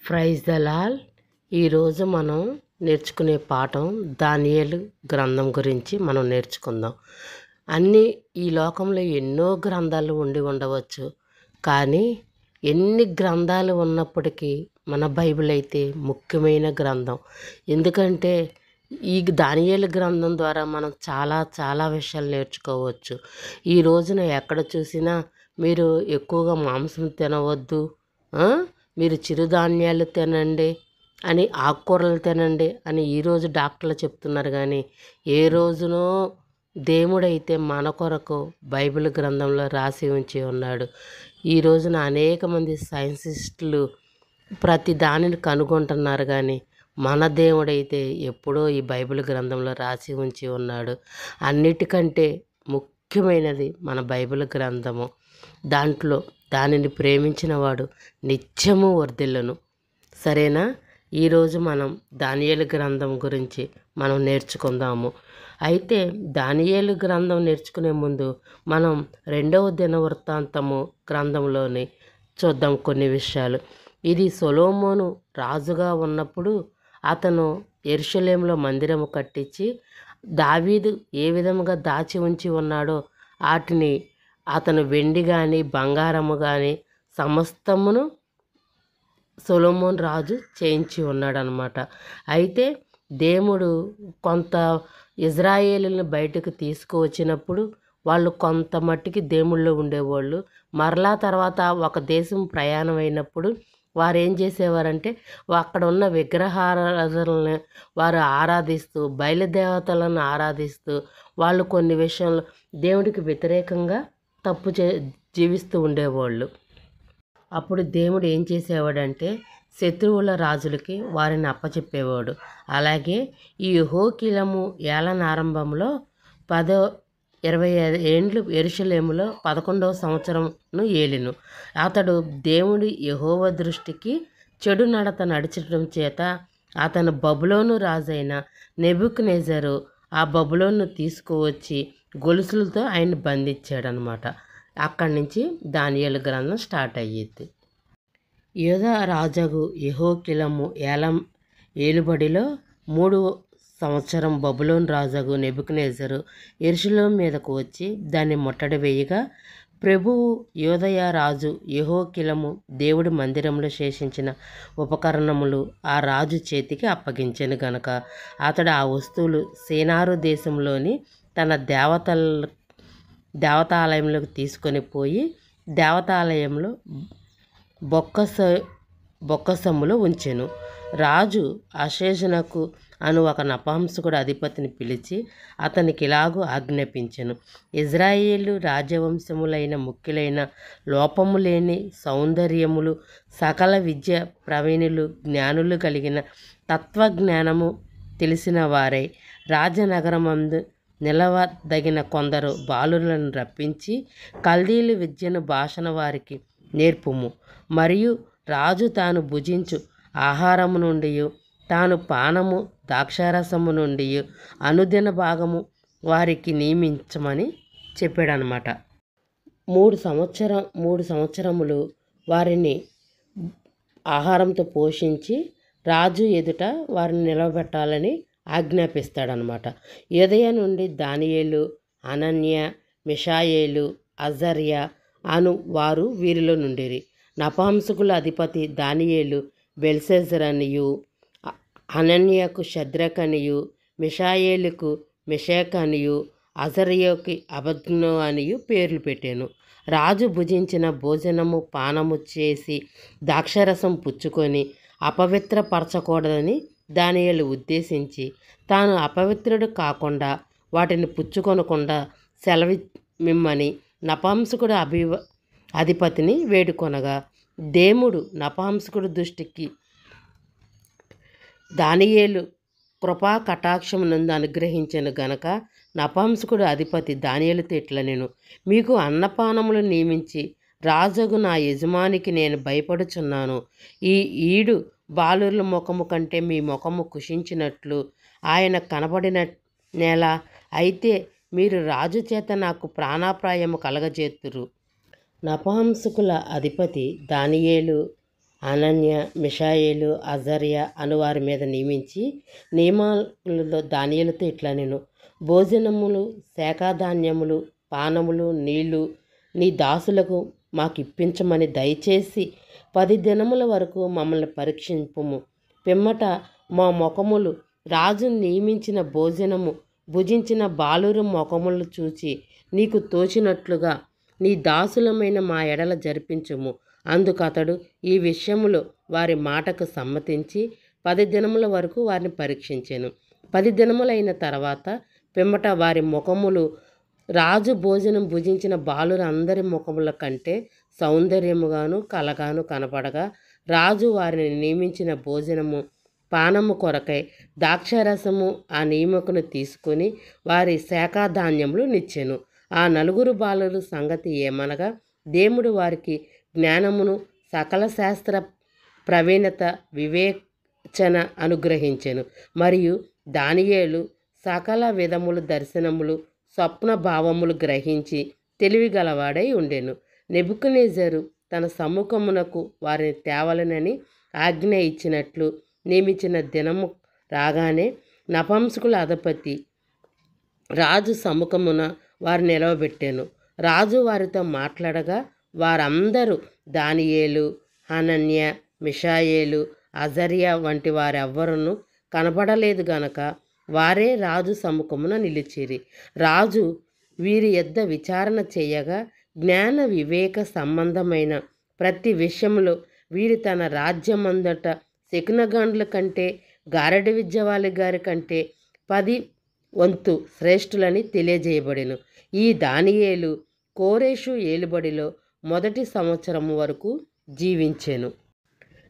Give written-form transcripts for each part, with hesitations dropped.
Praise the Lal. ఈరోజు మనం నేర్చుకునే పాఠం దానియేలు గ్రంథం గురించి మనం నేర్చుకుందాం. ఈ లోకంలో ఎన్నో గ్రంథాలు ఉండి ఉండవచ్చు, కానీ ఎన్ని గ్రంథాలు ఉన్నప్పటికీ మన బైబిల్ అయితే ముఖ్యమైన గ్రంథం. ఎందుకంటే ఈ దానియేలు గ్రంథం ద్వారా మనం చాలా చాలా విషయాలు నేర్చుకోవచ్చు. ఈ రోజున ఎక్కడ చూసినా మీరు ఎక్కువగా మాంసం తినవద్దు, మీరు చిరుధాన్యాలు తినండి అని, ఆకుకూరలు తినండి అని ఈరోజు డాక్టర్లు చెప్తున్నారు. కానీ ఏ రోజునో దేవుడైతే మన కొరకు బైబిల్ గ్రంథంలో రాసి ఉంచి ఉన్నాడు. ఈ రోజున అనేక మంది సైంటిస్టులు ప్రతి దానిని కనుగొంటున్నారు, కానీ మన దేవుడైతే ఎప్పుడో ఈ బైబిల్ గ్రంథంలో రాసి ఉంచి ఉన్నాడు. అన్నిటికంటే ముఖ్యమైనది మన బైబిల్ గ్రంథము. దానిని ప్రేమించిన వాడు నిత్యము వర్ధిల్లును. సరేనా? ఈరోజు మనం దానియేలు గ్రంథం గురించి మనం నేర్చుకుందాము. అయితే దానియేలు గ్రంథం నేర్చుకునే ముందు మనం 2వ దినవృత్తాంతము గ్రంథంలోని చూద్దాం కొన్ని విషయాలు. ఇది సొలొమోను రాజుగా ఉన్నప్పుడు అతను యెరూషలేములో మందిరము కట్టించి దావీదు ఏ విధముగా దాచి ఉంచి ఉన్నాడో వాటిని అతను వెండి కానీ బంగారము కానీ సమస్తమును సొలొమోను రాజు చేయించి ఉన్నాడనమాట. అయితే దేవుడు కొంత ఇజ్రాయేలుని బయటకు తీసుకువచ్చినప్పుడు వాళ్ళు కొంత మట్టికి దేవుళ్ళు ఉండేవాళ్ళు. మరలా తర్వాత ఒక దేశం ప్రయాణం అయినప్పుడు వారు ఏం చేసేవారంటే అక్కడ ఉన్న విగ్రహారాధనలను వారు ఆరాధిస్తూ, బయలుదేవతలను ఆరాధిస్తూ వాళ్ళు కొన్ని విషయంలో దేవుడికి వ్యతిరేకంగా జీవిస్తూ ఉండేవాళ్ళు. అప్పుడు దేవుడు ఏం చేసేవాడంటే శత్రువుల రాజులకి వారిని అప్పచెప్పేవాడు. అలాగే ఈ యెహోయాకీము ఏలన ఆరంభంలో 25 ఏండ్లు యెరూషలేములో 11వ సంవత్సరంను ఏలిను. అతడు దేవుడి యెహోవా దృష్టికి చెడు నడత నడిచడం చేత అతను బబులోను రాజైన నెబుకద్నెజరు ఆ బబులోను తీసుకువచ్చి గొలుసులతో ఆయన్ని బంధించాడనమాట. అక్కడి నుంచి దానియేలు గ్రంథం స్టార్ట్ అయ్యిద్ది. యూదా రాజగు యెహోయాకీము ఏలుబడిలో 3వ సంవత్సరం బబులోను రాజగు నెబుకద్నెజరు యెరూషలేము మీదకు వచ్చి దాన్ని ముట్టడి వేయగా, ప్రభువు యూదయ రాజు యెహోయాకీము దేవుడి మందిరంలో శేషించిన ఉపకరణములు ఆ రాజు చేతికి అప్పగించెను గనుక అతడు ఆ వస్తువులు షీనారు దేశంలోని తన దేవతాలయంలోకి తీసుకొని పోయి దేవతాలయంలో బొక్కసములో ఉంచెను. రాజు అషేజనకు అను ఒక నపుంసకుడు అధిపతిని పిలిచి అతనికి ఇలాగూ ఆజ్ఞాపించెను: ఇజ్రాయేలు రాజవంశములైన ముఖ్యులైన లోపము లేని సౌందర్యములు, సకల విద్య ప్రవీణులు, జ్ఞానులు కలిగిన తత్వజ్ఞానము తెలిసిన వారై రాజనగరమందు నిలవదగిన కొందరు బాలులను రప్పించి కల్దీలు విద్యను భాషణ వారికి నేర్పుము. మరియు రాజు తాను భుజించు ఆహారము నుండి, తాను పానము ద్రాక్షారసము నుండి అనుదిన భాగము వారికి నియమించమని చెప్పాడనమాట. 3 సంవత్సరములు వారిని ఆహారంతో పోషించి రాజు ఎదుట వారిని నిలవబెట్టాలని ఆజ్ఞాపిస్తాడనమాట. యూదయ నుండి దానియేలు, హనన్య, మిషాయేలు, అజర్యా అను వారు వీరిలో నుండిరి. నపుంసకుల అధిపతి దానియేలు బెల్షస్సరు అనియు, హనన్యకు షద్రక్ అనియు, మిషాయేలుకు మెషక్ అనియు, అజర్యాకు అబేద్నెగో అనియు పేర్లు పెట్టాను. రాజు భుజించిన భోజనము పానము చేసి ద్రాక్షారసం పుచ్చుకొని అపవిత్రపరచకూడదని దానియేలు ఉద్దేశించి తాను అపవిత్రుడు కాకుండా వాటిని పుచ్చుకొనకుండా సెలవిమ్మని నపుంసకుడు అధిపతిని వేడుకొనగా, దేవుడు నపుంసకుడి దృష్టికి దానియేలు కృపా కటాక్షమునందు అనుగ్రహించెను గనక నపుంసకుడు అధిపతి దానియేలుతో ఇట్లనెను: మీకు అన్నపానములు నియమించి రాజగు నా యజమానికి నేను భయపడుచున్నాను. ఈడు బాలుర ముఖము కంటే మీ ముఖము కుషించినట్లు ఆయన కనబడిన నేల. అయితే మీరు రాజు చేత నాకు ప్రాణాపాయము కలగజేతురు. నపుంసకుల అధిపతి దానియేలు అనన్య, మిషాయేలు, అజర్య అనువారి మీద నియమించి నియమాలలో దానియేలుతో ఇట్లా నేను భోజనములు, శాఖాధాన్యములు, పానములు, నీళ్లు నీ దాసులకు మాకు ఇప్పించమని దయచేసి 10 దినముల వరకు మమ్మల్ని పరీక్షింపుము. పిమ్మట మా ముఖములు రాజు నియమించిన భోజనము భుజించిన బాలురు ముఖములు చూచి నీకు తోచినట్లుగా నీ దాసులమైన మా ఎడల జరిపించుము. అందుకతడు ఈ విషయములో వారి మాటకు సమ్మతించి 10 దినముల వరకు వారిని పరీక్షించెను. 10 దినములైన తర్వాత పిమ్మట వారి ముఖములు రాజు భోజనం భుజించిన బాలుర అందరి ముఖముల కంటే సౌందర్యముగాను కలగాను కనపడగా రాజు వారిని నియమించిన భోజనము పానము కొరకై ద్రాక్షారసము ఆ నియమకును తీసుకొని వారి శాఖాధాన్యములు నిచ్చెను. ఆ 4 బాలురు సంగతి ఏమనగా దేవుడు వారికి జ్ఞానమును సకల శాస్త్ర ప్రవీణత వివేచన అనుగ్రహించెను. మరియు దానియేలు సకల విధములు దర్శనములు స్వప్న భావములు గ్రహించి తెలివిగలవాడై ఉండెను. నెబుకద్నెజరు తన సముఖమునకు వారిని తేవలనని ఆజ్ఞ ఇచ్చినట్లు నియమించిన దినము రాగానే నపుంసకుల అధిపతి రాజు సముఖమున వారు నిలవబెట్టాను. రాజు వారితో మాట్లాడగా వారందరూ దానియేలు, హనన్య, మిషాయేలు, అజర్య వంటి వారెవ్వరూ కనపడలేదు గనక వారే రాజు సముఖమున నిలిచిరి. రాజు వీరి యొద్ద విచారణ చేయగా జ్ఞాన వివేక సంబంధమైన ప్రతి విషయంలో వీరు తన రాజ్యమందట శకునగాండ్ల కంటే గారడి విద్యవాళ్ళ గారి కంటే 10 వంతు శ్రేష్ఠులని తెలియజేయబడెను. ఈ దానియేలు కోరేషు ఏలుబడిలో మొదటి సంవత్సరము వరకు జీవించెను.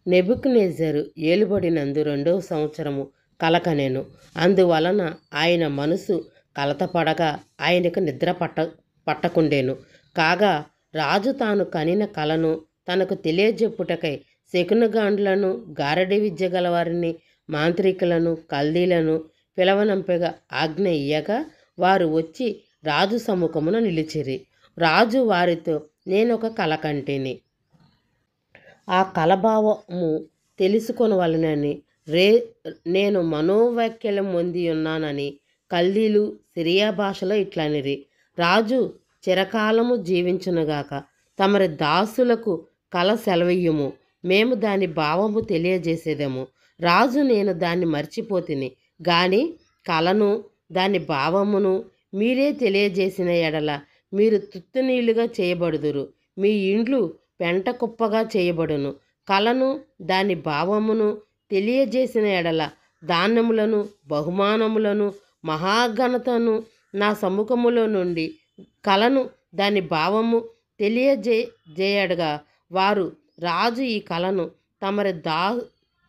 నెబుకద్నెజరు ఏలుబడినందు 2వ సంవత్సరము కలకనెను. అందువలన ఆయన మనసు కలతపడగా ఆయనకు నిద్ర పట్టకుండెను. కాగా రాజు తాను కనిన కలను తనకు తెలియజెప్పుటకై శకునగాండ్లను గారడి విద్య గలవారిని మాంత్రికులను కల్దీలను పిలవనంపగా ఆజ్ఞ ఇయ్యగా వారు వచ్చి రాజు సముఖమున నిలిచిరి. రాజు వారితో నేనొక కల కంటిని, ఆ కలభావము తెలుసుకొనవలెనని నేను మనోవాక్యం పొంది ఉన్నానని కల్దీలు సిరియా భాషలో ఇట్లనిరి. రాజు చిరకాలము జీవించునుగాక. తమరి దాసులకు కల సెలవియ్యుము, మేము దాని భావము తెలియజేసేదము. రాజు నేను దాన్ని మర్చిపోతిని గాని కలను దాని భావమును మీరే తెలియజేసిన ఎడల మీరు తుత్తునీళ్లుగా చేయబడుదురు, మీ ఇండ్లు పెంట కుప్పగా చేయబడును. కలను దాని భావమును తెలియజేసిన ఎడల ధాన్యములను బహుమానములను మహాఘనతను నా సముఖములో నుండి కలను దాని భావము తెలియజేయడగా వారు రాజు ఈ కలను తమరి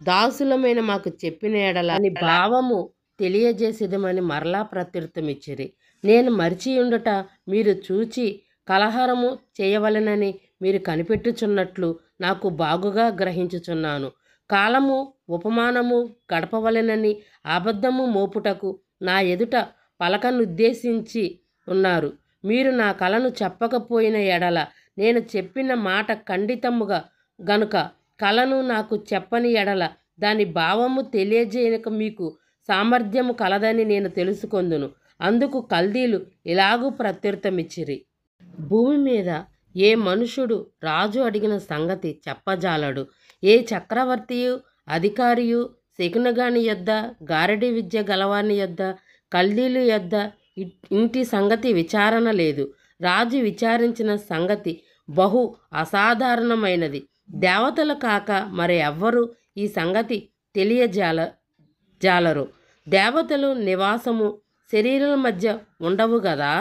దాసులమైన మాకు చెప్పిన ఎడల దాని భావము తెలియజేసేదమని మరలా ప్రత్యుత్తరమిచ్చిరి. నేను మరిచియుండుట మీరు చూచి కలహారము చేయవలెనని మీరు కనిపెట్టుచున్నట్లు నాకు బాగుగా గ్రహించుచున్నాను. కాలము ఉపమానము గడపవలెనని అబద్ధము మోపుటకు నా ఎదుట పలకనుద్దేశించి ఉన్నారు. మీరు నా కలను చెప్పకపోయిన ఎడల నేను చెప్పిన మాట ఖండితముగా గనుక కలను నాకు చెప్పని ఎడల దాని భావము తెలియజేయక మీకు సామర్థ్యము కలదని నేను తెలుసుకొందును. అందుకు కల్దీలు ఇలాగూ ప్రత్యుత్తరమిచ్చిరి, భూమి మీద ఏ మనుషుడు రాజు అడిగిన సంగతి చెప్పజాలడు. ఏ చక్రవర్తియు అధికారియు శకునగాని యొద్ద గారడి విద్య గలవాని యొద్ద కల్దీలు యొద్ద ఇంటి సంగతి విచారణ లేదు. రాజు విచారించిన సంగతి బహు అసాధారణమైనది. దేవతలు కాక మరి ఎవ్వరూ ఈ సంగతి తెలియజాలరు. దేవతలు నివాసము శరీరాల మధ్య ఉండవు గదా.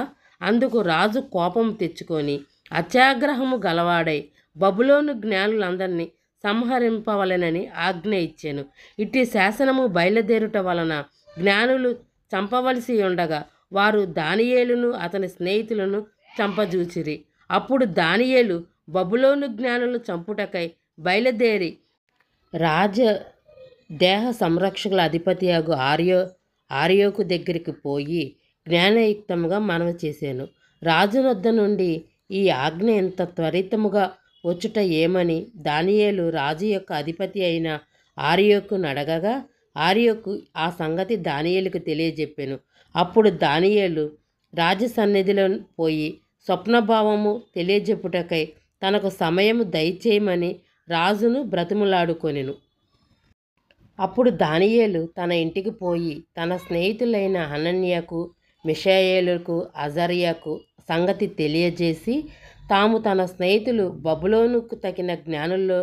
అందుకు రాజు కోపం తెచ్చుకొని అత్యాగ్రహము గలవాడై బబులోను జ్ఞానులందరినీ సంహరింపవలెనని ఆజ్ఞ ఇచ్చెను. ఇట్టి శాసనము బయలుదేరుట వలన జ్ఞానులు చంపవలసి ఉండగా వారు దానియేలును అతని స్నేహితులను చంపజూచిరి. అప్పుడు దానియేలు బబులోను జ్ఞానులు చంపుటకై బయలుదేరి రాజ దేహ సంరక్షకుల అధిపతియగు ఆర్యోకు దగ్గరికి పోయి జ్ఞానయుక్తముగా మనవి చేశాను. రాజు వద్ద నుండి ఈ ఆజ్ఞ ఎంత త్వరితముగా వచ్చుట ఏమని దానియేలు రాజు యొక్క అధిపతి అయిన ఆర్యోకు అడగగా ఆర్యోకు ఆ సంగతి దానియేలుకు తెలియజెప్పాను. అప్పుడు దానియేలు రాజు సన్నిధిలో పోయి స్వప్నభావము తెలియజెప్పుటకై తనకు సమయము దయచేయమని రాజును బ్రతిములాడుకొనెను. అప్పుడు దానియేలు తన ఇంటికి పోయి తన స్నేహితులైన హనన్యాకు, మిషాయేలుకు, అజర్యాకు సంగతి తెలియజేసి తాము తన స్నేహితులు బబులోనుకు తగిన జ్ఞానుల్లో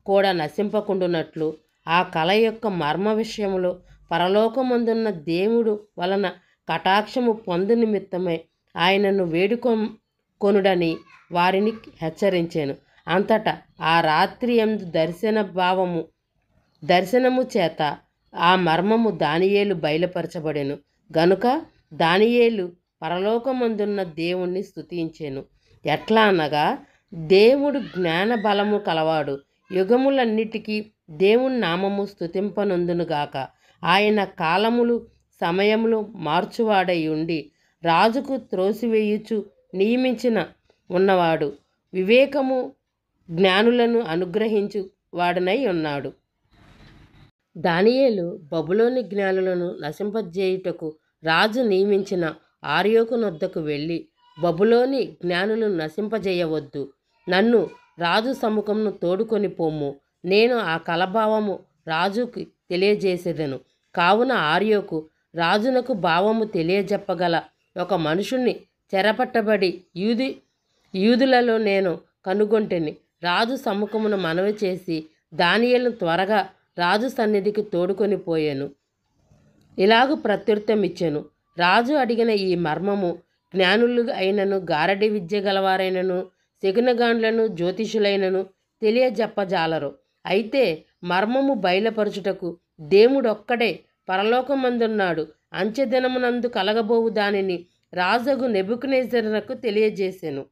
కూడా నశింపకుండునట్లు ఆ కళ యొక్క మర్మ విషయంలో పరలోకమందున్న దేవుడు వలన కటాక్షము పొందు నిమిత్తమై ఆయనను వేడుకొనుడని వారిని హెచ్చరించాను. అంతటా ఆ రాత్రి యందు దర్శనము చేత ఆ మర్మము దానియేలు బయలుపరచబడెను గనుక దానియేలు పరలోకమందున్న దేవుణ్ణి స్తుతించెను. ఎట్లా అనగా, దేవుడు జ్ఞాన బలము కలవాడు, యుగములన్నిటికీ దేవుని నామము స్తుతింపనందునుగాక. ఆయన కాలములు సమయములు మార్చువాడై ఉండి రాజుకు త్రోసివేయుచు నియమించిన ఉన్నవాడు, వివేకము జ్ఞానులను అనుగ్రహించు వాడనై ఉన్నాడు. దానియేలు బబులోని జ్ఞానులను నశింపజేయుటకు రాజు నియమించిన ఆర్యోకు నొద్దకు వెళ్ళి, బబులోని జ్ఞానులను నశింపజేయవద్దు, నన్ను రాజు సముఖమును తోడుకొని పొమ్ము, నేను ఆ కలభావము రాజుకి తెలియజేసేదను. కావున ఆర్యోకు రాజునకు భావము తెలియజెప్పగల ఒక మనుషుణ్ణి చెరపట్టబడి యూదులలో నేను కనుగొంటిని. రాజు సముఖమును మనవి చేసి దానియేలును త్వరగా రాజు సన్నిధికి తోడుకొని పోయాను. ఇలాగు ప్రత్యుత్తరమిచ్చెను, రాజు అడిగిన ఈ మర్మము జ్ఞానులు అయినను, గారడి విద్య గలవారైనను, శకునగాండ్లను, జ్యోతిషులైనను తెలియజెప్పజాలరు. అయితే మర్మము బయలుపరచుటకు దేవుడొక్కడే పరలోకమందున్నాడు. అంచెదినమునందు కలగబోవు దానిని రాజగు నెబుకద్నెజరునకు తెలియజేసెను.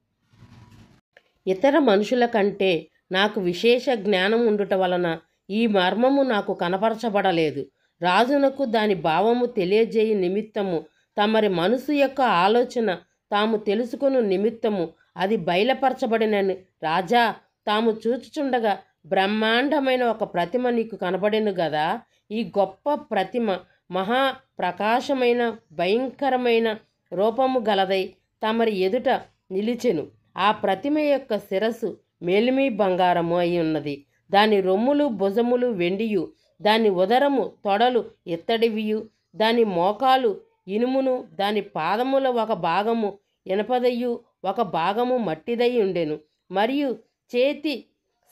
ఇతర మనుషుల కంటే నాకు విశేష జ్ఞానం ఉండుట వలన ఈ మర్మము నాకు కనపరచబడలేదు. రాజునకు దాని భావము తెలియజేయు నిమిత్తము, తమరి మనసు యొక్క ఆలోచన తాము తెలుసుకొను నిమిత్తము అది బయలుపరచబడినని రాజా, తాము చూచుచుండగా బ్రహ్మాండమైన ఒక ప్రతిమ నీకు కనబడెను గదా. ఈ గొప్ప ప్రతిమ మహాప్రకాశమైన భయంకరమైన రూపము గలదై తమరి ఎదుట నిలిచెను. ఆ ప్రతిమ యొక్క శిరస్సు మేలిమి బంగారము అయి ఉన్నది. దాని రొమ్ములు భుజములు వెండియు, దాని ఉదరము తొడలు ఇత్తడివియు, దాని మోకాలు ఇనుమును, దాని పాదముల ఒక భాగము ఇనపదయ్యు ఒక భాగము మట్టిదై ఉండెను. మరియు చేతి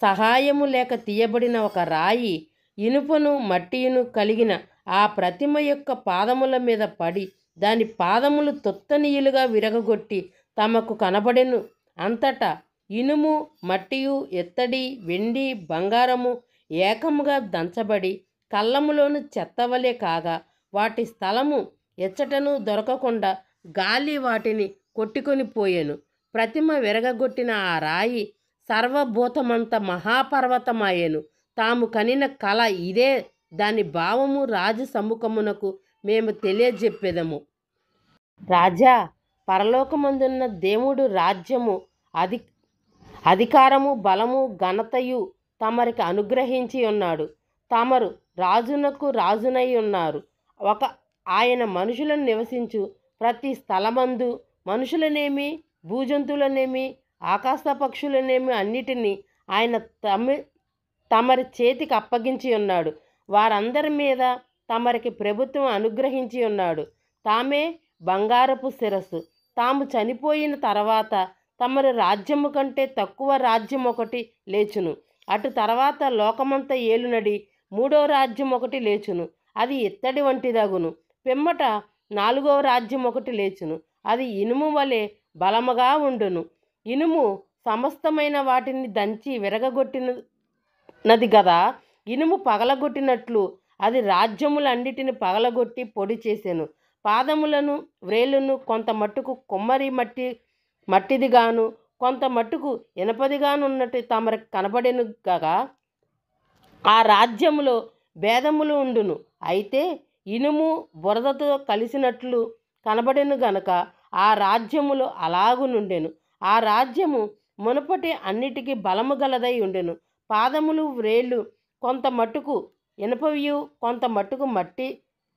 సహాయము లేక తీయబడిన ఒక రాయి, ఇనుపను మట్టియును కలిగిన ఆ ప్రతిమ యొక్క పాదముల మీద పడి దాని పాదములు తుత్తనీయులుగా విరగగొట్టి తమకు కనబడెను. అంతటా ఇనుము, మట్టియు, ఇత్తడి, వెండి, బంగారము ఏకముగా దంచబడి కళ్ళములోని చెత్తవలే కాగా, వాటి స్థలము ఎచ్చటను దొరకకుండా గాలి వాటిని కొట్టుకొని పోయెను. ప్రతిమ విరగగొట్టిన ఆ రాయి సర్వభూతమంత మహాపర్వతమాయెను. తాము కనిన కళ ఇదే, దాని భావము రాజు సముఖమునకు మేము తెలియజెప్పెదము. రాజా, పరలోకమందున్న దేవుడు రాజ్యము, అధికారము, బలము, ఘనతయు తమరికి అనుగ్రహించి ఉన్నాడు. తమరు రాజునకు రాజునై ఉన్నారు. ఆయన మనుషులను నివసించు ప్రతి స్థలమందు మనుషులనేమి, భూజంతువులనేమి, ఆకాశ పక్షులనేమి అన్నిటినీ ఆయన తమరి చేతికి అప్పగించి ఉన్నాడు. వారందరి మీద తమరికి ప్రభుత్వం అనుగ్రహించి ఉన్నాడు. తామే బంగారపు శిరస్సు. తాము చనిపోయిన తర్వాత తమరి రాజ్యము కంటే తక్కువ రాజ్యం ఒకటి లేచును. అటు తర్వాత లోకమంతా ఏలునడి మూడో రాజ్యం ఒకటి లేచును. అది ఇత్తడి వంటిదగును. పిమ్మట నాలుగవ రాజ్యం ఒకటి లేచును. అది ఇనుము వలె బలముగా ఉండును. ఇనుము సమస్తమైన వాటిని దంచి విరగగొట్టినది గదా. ఇనుము పగలగొట్టినట్లు అది రాజ్యములన్నిటిని పగలగొట్టి పొడి చేసెను. పాదములను వ్రేలును కొంత మట్టుకు కొమ్మరి మట్టిదిగాను, కొంత మట్టుకు ఇనపదిగానున్నట్టు తమరికి కనబడెను కాగా, ఆ రాజ్యములో భేదములు ఉండును. అయితే ఇనుము బురదతో కలిసినట్లు కనబడెను గనుక ఆ రాజ్యములో అలాగునుండెను. ఆ రాజ్యము మునుపటి అన్నిటికీ బలము గలదై ఉండెను. పాదములు వ్రేళ్ళు కొంత మట్టుకు ఇనపవియు కొంత మట్టుకు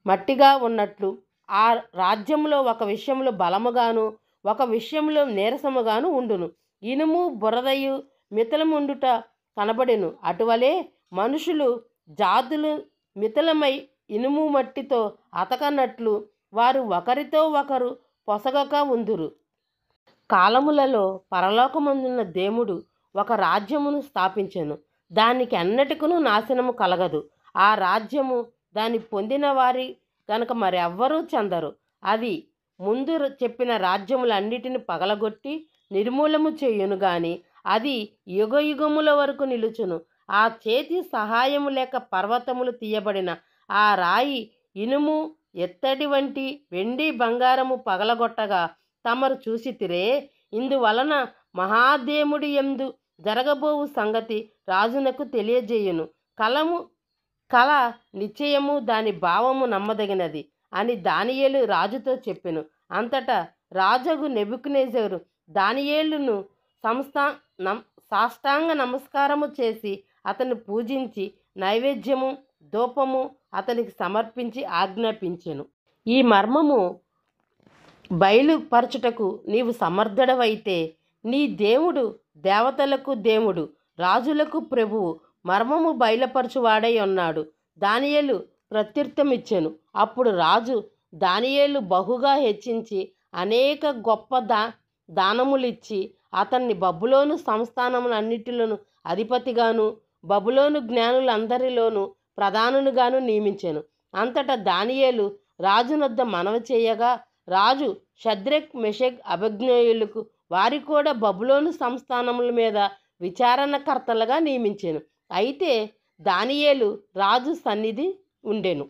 మట్టిగా ఉన్నట్లు ఆ రాజ్యంలో ఒక విషయంలో బలముగాను ఒక విషయంలో నీరసముగాను ఉండును. ఇనుము బురదయు మితలముండుట కనబడెను. అటువలే మనుషులు జాతులు మితలమై ఇనుము మట్టితో అతకనట్లు వారు ఒకరితో ఒకరు పొసగక ఉందురు. కాలములలో పరలోకమందున్న దేవుడు ఒక రాజ్యమును స్థాపించెను. దానికి అన్నిటికీ నాశనము కలగదు. ఆ రాజ్యము దాన్ని పొందిన వారి కనుక మరెవ్వరూ చెందరు. అది ముందు చెప్పిన రాజ్యములన్నిటిని పగలగొట్టి నిర్మూలము చేయును గాని అది యుగయుగముల వరకు నిలుచును. ఆ చేతి సహాయము లేక పర్వతములు తీయబడిన ఆ రాయి ఇనుము ఎత్తడి వంటి వెండి బంగారము పగలగొట్టగా తమరు చూసితిరే. ఇందువలన మహాదేవుడి యందు జరగబోవు సంగతి రాజునకు తెలియజేయును. కల నిశ్చయము దాని భావము నమ్మదగినది అని దానియేలు రాజుతో చెప్పెను. అంతటా రాజగు నెబుకద్నెజరు దానియేలును సాష్టాంగ నమస్కారము చేసి అతన్ని పూజించి నైవేద్యము ధూపము అతనికి సమర్పించి ఆజ్ఞాపించెను. ఈ మర్మము బయలుపరచుటకు నీవు సమర్థుడవైతే నీ దేవుడు దేవతలకు దేవుడు రాజులకు ప్రభువు మర్మము బయలుపరచువాడై ఉన్నాడు. దానియేలు ప్రత్యుత్తరమిచ్చెను. అప్పుడు రాజు దానియేలు బహుగా హెచ్చించి అనేక గొప్ప దానములిచ్చి అతన్ని బబులోను సంస్థానములన్నిటిలోను అధిపతిగాను బబులోను జ్ఞానులందరిలోనూ ప్రధానునిగాను నియమించెను. అంతటా దానియేలు రాజునొద్ద మనవి చేయగా రాజు షద్రక్ మెషక్ అబేద్నెగోలకు వారి కూడా బబులోను సంస్థానముల మీద విచారణకర్తలుగా నియమించెను. అయితే దానియేలు రాజు సన్నిధి ఉండెను.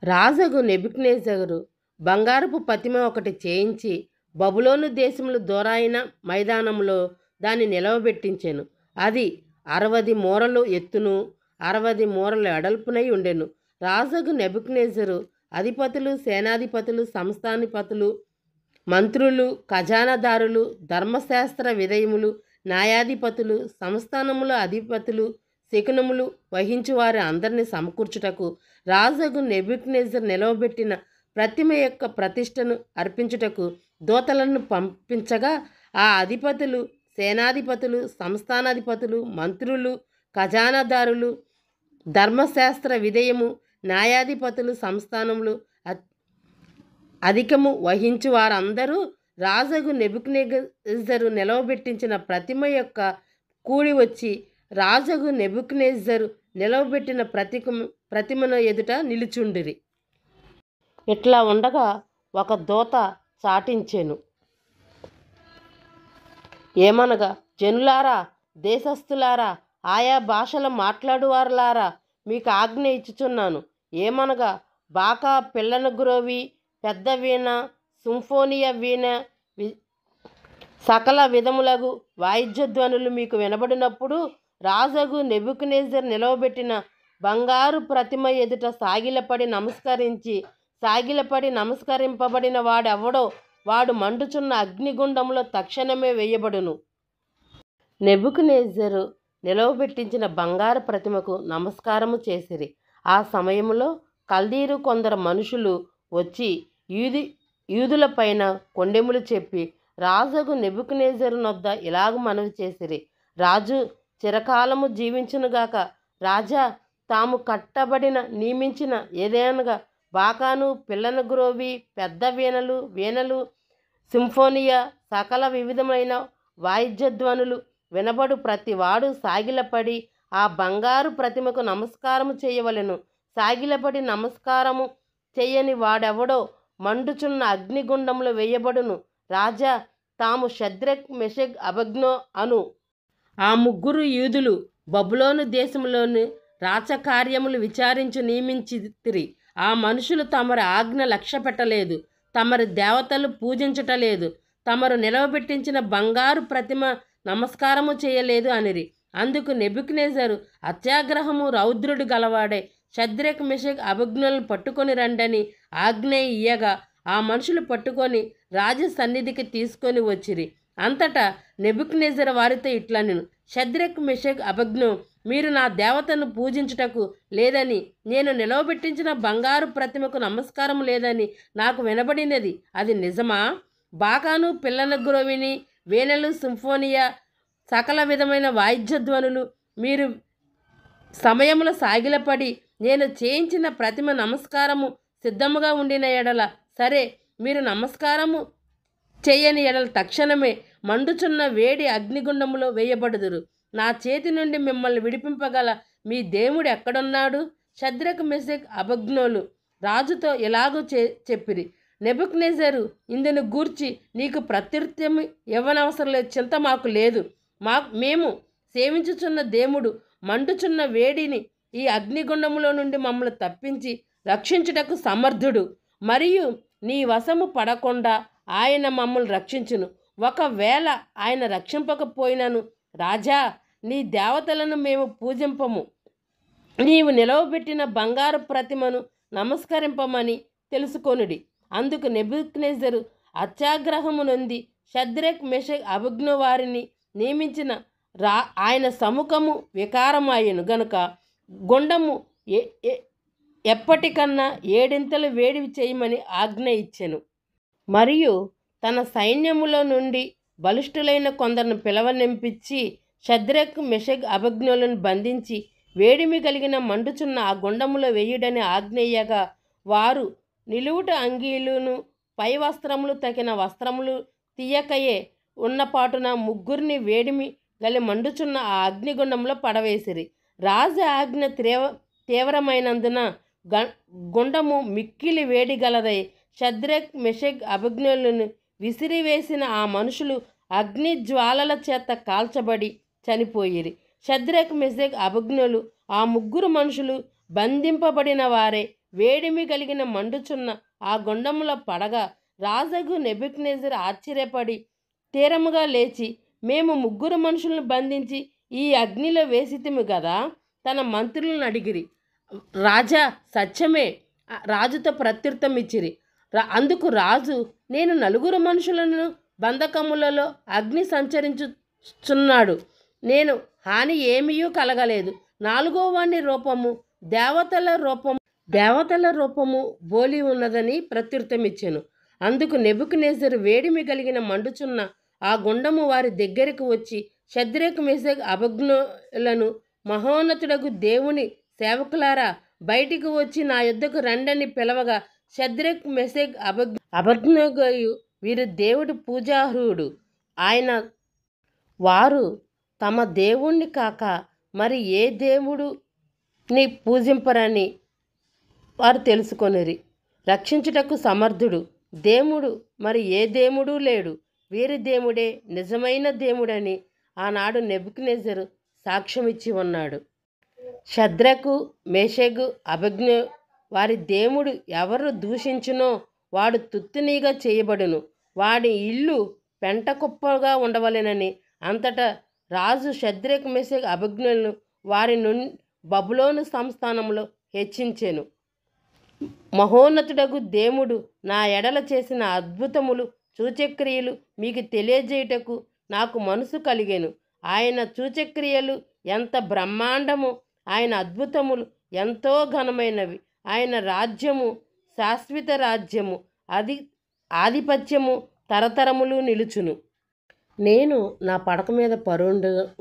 రాజగు నెబుకద్నెజరు బంగారపు ప్రతిమ ఒకటి చేయించి బబులోను దేశములు దూరాయిన మైదానములో దాన్ని నిలవబెట్టించెను. అది 60 మూరలు ఎత్తును 60 మూరల వెడల్పునై ఉండెను. రాజగు నెబుకద్నెజరు అధిపతులు సేనాధిపతులు సంస్థానాధిపతులు మంత్రులు ఖజానాదారులు ధర్మశాస్త్ర విధేయములు న్యాయాధిపతులు సంస్థానముల అధిపతులు శకునములు వహించువారి అందరినీ సమకూర్చుటకు రాజగు నెబుకద్నెజరు నిలవబెట్టిన ప్రతిమ యొక్క ప్రతిష్టను అర్పించుటకు దూతలను పంపించగా ఆ అధిపతులు సేనాధిపతులు సంస్థానాధిపతులు మంత్రులు ఖజానాదారులు ధర్మశాస్త్ర విధేయము న్యాయాధిపతులు సంస్థానములు అధికము వహించు వారందరూ రాజగు నెబుకద్నెజరు నిలవబెట్టించిన ప్రతిమ యొక్క కూడి వచ్చి రాజగు నెబుకద్నెజరు నిలవబెట్టిన ప్రతిమను ఎదుట నిలుచుండిరి. ఇట్లా ఉండగా ఒక దూత చాటించెను. ఏమనగా, జనులారా దేశస్థులారా ఆయా భాషలు మాట్లాడువారులారా మీకు ఆజ్ఞ ఇచ్చుచున్నాను. ఏమనగా బాకా పిల్లన గురోవి పెద్ద వీణ సింఫోనియా వీణ సకల విధములగు వాయిద్యధ్వనులు మీకు వినబడినప్పుడు రాజగు నెబుకద్నెజరు నిలవబెట్టిన బంగారు ప్రతిమ ఎదుట సాగిలపడి నమస్కరింపబడిన వాడెవడో వాడు మండుచున్న అగ్నిగుండంలో తక్షణమే వేయబడును. నెబుకద్నెజరు నిలవబెట్టించిన బంగారు ప్రతిమకు నమస్కారము చేసిరి. ఆ సమయంలో కల్దీరు కొందరు మనుషులు వచ్చి యూదులపైన కొండెములు చెప్పి రాజగు నెబుకద్నెజరు నొద్ద ఇలాగ మనవి చేసిరి. రాజు చిరకాలము జీవించునుగాక. రాజా తాము కట్టబడిన నియమించిన ఏదైనగా బాకాను పిల్లన గురోవి పెద్ద వీణలు సింఫోనియా సకల వివిధమైన వాయిద్యధ్వనులు వినబడు ప్రతివాడు సాగిలపడి ఆ బంగారు ప్రతిమకు నమస్కారము చేయవలెను. సాగిలపడి నమస్కారము చెయ్యని వాడెవడో మండుచున్న అగ్నిగుండంలో వేయబడును. రాజా తాము షద్రక్ మెషక్ అబేద్నెగో అను ఆ ముగ్గురు యూదులు బబులోను దేశంలోని రాచకార్యములు విచారించు నియమించితిరి. ఆ మనుషులు తమరి ఆజ్ఞ లక్ష్య పెట్టలేదు, తమరి దేవతలు పూజించటలేదు, తమరు నిలవబెట్టించిన బంగారు ప్రతిమ నమస్కారము చేయలేదు అనిరి. అందుకు నెబుకద్నెజరు అత్యాగ్రహము రౌద్రుడు గలవాడే షద్రక్ మెషక్ అబేద్నెగోలను పట్టుకొని రండని ఆజ్ఞ ఇయ్యగా ఆ మనుషులు పట్టుకొని రాజు సన్నిధికి తీసుకొని వచ్చిరి. అంతటా నెబుకద్నెజరు వారితో ఇట్లా నేను షద్రక్ మెషక్ అబేద్నెగో మీరు నా దేవతను పూజించుటకు లేదని నేను నిలవబెట్టించిన బంగారు ప్రతిమకు నమస్కారం లేదని నాకు వినబడినది అది నిజమా? బాకాను పిల్లన గ్రోవిని వీణలు సింఫోనియా సకల విధమైన వాయిద్యధ్వనులు మీరు సమయంలో సాగిలపడి నేను చేయించిన ప్రతిమ నమస్కారము సిద్ధముగా ఉండిన ఎడల సరే, మీరు నమస్కారము చేయని ఎడల తక్షణమే మండుచున్న వేడి అగ్నిగుండములో వేయబడుదురు. నా చేతి నుండి మిమ్మల్ని విడిపింపగల మీ దేవుడు ఎక్కడున్నాడు? షద్రక్ మెషక్ అబేద్నెగోలు రాజుతో ఎలాగో చెప్పిరి. నెబుకద్నెజరు ఇందును గూర్చి నీకు ప్రత్యుత్తరం ఇవ్వనవసరం లేదు, చింత మాకు లేదు. మేము సేవించుచున్న దేవుడు మండుచున్న వేడిని ఈ అగ్నిగుండములో నుండి మమ్మల్ని తప్పించి రక్షించుటకు సమర్థుడు. మరియు నీ వశము పడకుండా ఆయన మమ్మల్ని రక్షించును. ఒకవేళ ఆయన రక్షింపకపోయినను రాజా, నీ దేవతలను మేము పూజింపము, నీవు నిలవబెట్టిన బంగారు ప్రతిమను నమస్కరింపమని తెలుసుకొనుడి. అందుకు నెబుకద్నెజరు అత్యాగ్రహము నొంది షద్రక్ మెషక్ అబేద్నెగో వారిని నియమించిన ఆయన సముఖము వికారమాయెను గనుక గుండము ఎప్పటికన్నా 7 వేడి చేయమని ఆజ్ఞ ఇచ్చెను. మరియు తన సైన్యములో నుండి బలిష్ఠులైన కొందరిని పిలవనింపించి షద్రక్ మెషక్ అబేద్నెగోలను బంధించి వేడిమి కలిగిన మండుచున్న ఆ గుండములో వేయుడని ఆజ్ఞయ్యగా వారు నిలువుట అంగీలును పై వస్త్రములు తగిన వస్త్రములు తీయకయే ఉన్నపాటున ముగ్గురిని వేడిమి గలి మండుచున్న ఆ అగ్నిగుండంలో పడవేసిరి. రాజు ఆజ్ఞ తీవ్రమైనందున గుండము మిక్కిలి వేడి గలదై షద్రక్ మెషక్ అబేద్నెగోలను విసిరివేసిన ఆ మనుషులు అగ్ని జ్వాలల చేత కాల్చబడి చనిపోయిరి. షద్రక్ మెషక్ అబేద్నెగోలు ఆ ముగ్గురు మనుషులు బంధింపబడిన వారే వేడిమి కలిగిన మండుచున్న ఆ గుండములో పడగా రాజగు నెబుకద్నెజరు ఆశ్చర్యపడి తీరముగా లేచి, మేము ముగ్గురు మనుషులను బంధించి ఈ అగ్నిలో వేసితిమి కదా? తన మంత్రులను అడిగిరి. రాజా, సత్యమే రాజుతో ప్రత్యుత్తరం ఇచ్చిరి. అందుకు రాజు, నేను 4 మనుషులను బంధకములలో అగ్ని సంచరించుచున్నాడు, నేను హాని ఏమీయూ కలగలేదు. 4వ వాని రూపము దేవతల రూపము బోలి ఉన్నదని ప్రత్యుత్తరం ఇచ్చెను. అందుకు నెబుకద్నెజరు వేడిమి కలిగిన మండుచున్న ఆ గుండము వారి దగ్గరికి వచ్చి షద్రక్ మెషక్ అబేద్నెగోలను మహోన్నతుడగు దేవుని సేవకులారా, బయటికి వచ్చి నా యుద్ధకు రండని పిలవగా షద్రక్ మెషక్ అబేద్నెగోయు వీరు దేవుడి పూజార్హుడు, వారు తమ దేవుణ్ణి కాక మరి ఏ దేవుడిని పూజింపరని వారు తెలుసుకొనిరి. రక్షించుటకు సమర్థుడు దేవుడు మరి ఏ దేవుడు లేడు, వీరి దేవుడే నిజమైన దేవుడని ఆనాడు నెబుకద్నెజరు సాక్ష్యమిచ్చి ఉన్నాడు. షద్రకు మేషకు అబేద్నెగో వారి దేవుడు ఎవరు దూషించునో వాడు తుత్తునీగా చేయబడును, వాడి ఇల్లు పెంటకుప్పగా ఉండవలెనని. అంతటా రాజు షద్రక్ మెషక్ అబేద్నెగోలను వారి నుండి బబులోను సంస్థానంలో హెచ్చించెను. మహోన్నతుడగు దేవుడు నా ఎడల చేసిన అద్భుతములు సూచక్రియలు మీకు తెలియజేయుటకు నాకు మనసు కలిగెను. ఆయన సూచక్రియలు ఎంత బ్రహ్మాండము, ఆయన అద్భుతములు ఎంతో ఘనమైనవి. ఆయన రాజ్యము శాశ్వత రాజ్యము, ఆధిపత్యము తరతరములు నిలుచును. నేను నా పడక మీద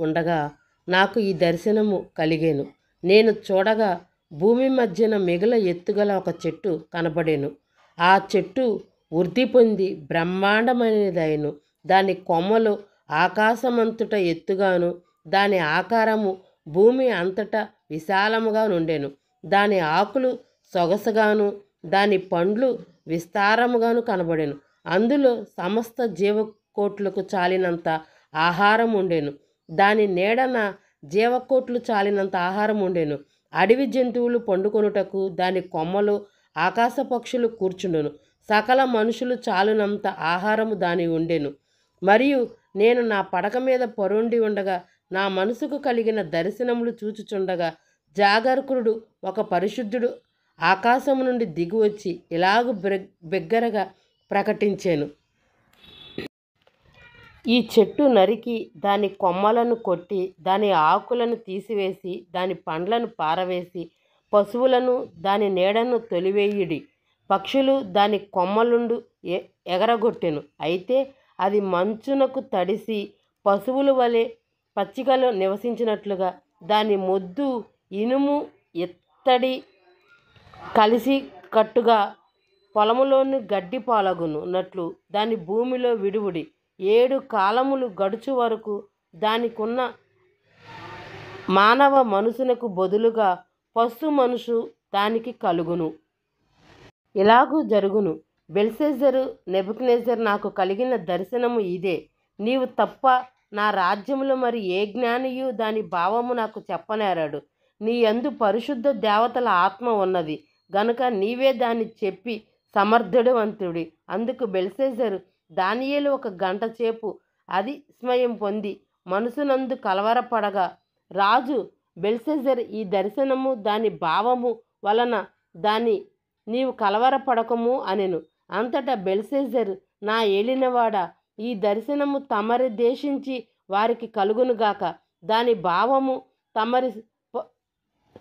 ఉండగా నాకు ఈ దర్శనము కలిగెను. నేను చూడగా భూమి మధ్యన మిగుల ఎత్తుగల ఒక చెట్టు కనబడెను. ఆ చెట్టు వృద్ధి పొంది బ్రహ్మాండమైనదైను. దాని కొమ్మలు ఆకాశమంతట ఎత్తుగాను, దాని ఆకారము భూమి అంతటా విశాలముగా నుండెను. దాని ఆకులు సొగసుగాను, దాని పండ్లు విస్తారముగాను కనబడెను. అందులో సమస్త జీవకోట్లకు చాలినంత ఆహారం ఉండెను. దాని నీడన జీవకోట్లు చాలినంత ఆహారం ఉండెను. అడవి జంతువులు పండుకొనుటకు దాని కొమ్మలు, ఆకాశ పక్షులు కూర్చుండును. సకల మనుషులు చాలునంత ఆహారము దాని ఉండెను. మరియు నేను నా పడక మీద పరుండి ఉండగా నా మనసుకు కలిగిన దర్శనములు చూచుచుండగా జాగర్కుడు ఒక పరిశుద్ధుడు ఆకాశము నుండి దిగివచ్చి ఇలాగు బిగ్గరగా ప్రకటించాను, ఈ చెట్టు నరికి దాని కొమ్మలను కొట్టి దాని ఆకులను తీసివేసి దాని పండ్లను పారవేసి పశువులను దాని నీడను తొలివేయుడి. పక్షులు దాని కొమ్మలుండు ఎగరగొట్టెను. అయితే అది మంచునకు తడిసి పశువుల వలె పచ్చికలో నివసించినట్లుగా దాని మొద్దు ఇనుము ఇత్తడి కలిసి కట్టుగా పొలములోని గడ్డి పాలగునట్లు దాని భూమిలో విడువుడి. 7 కాలములు గడుచు వరకు దానికున్న మానవ మనసునకు బదులుగా పశు మనసు దానికి కలుగును. ఇలాగూ జరుగును. బెల్షస్సరు, నెబుకద్నెజరు, నాకు కలిగిన దర్శనము ఇదే. నీవు తప్ప నా రాజ్యములో మరి ఏ జ్ఞానియు దాని భావము నాకు చెప్పనేరడు. నీ యందు పరిశుద్ధ దేవతల ఆత్మ ఉన్నది గనుక నీవే దాన్ని చెప్పి సమర్థుడవంతుడి. అందుకు బెల్షస్సరు దానియేలు 1 గంట సేపు అతిశయం పొంది మనసునందు కలవరపడగా, రాజు బెల్షస్సరు ఈ దర్శనము దాని భావము వలన నీవు కలవరపడకము అనెను. అంతటా బెల్షస్సరు, నా ఏలినవాడా, ఈ దర్శనము తమరి దేశించి వారికి కలుగునుగాక. దాని భావము తమరి